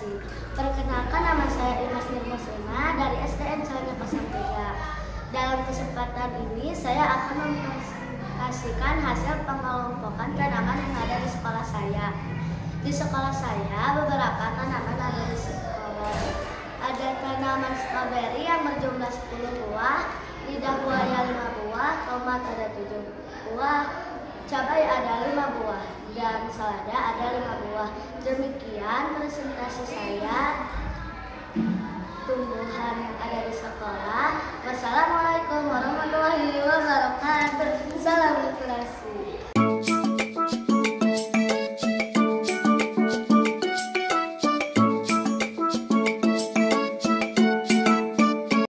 Demokrasi. Perkenalkan, nama saya Imas Nirmusena dari SDN Celanya Pasar 3. Dalam kesempatan ini saya akan mempresentasikan hasil pengelompokan tanaman yang ada di sekolah saya. Di sekolah saya beberapa tanaman ada di sekolah. Ada tanaman stroberi yang berjumlah 10 buah, lidah buaya 5 buah, tomat ada 7 buah, cabai ada 5 buah, dan selada ada 5 buah. Demikian presentasi saya tumbuhan yang ada di sekolah. Wassalamualaikum warahmatullahi wabarakatuh. Salam literasi.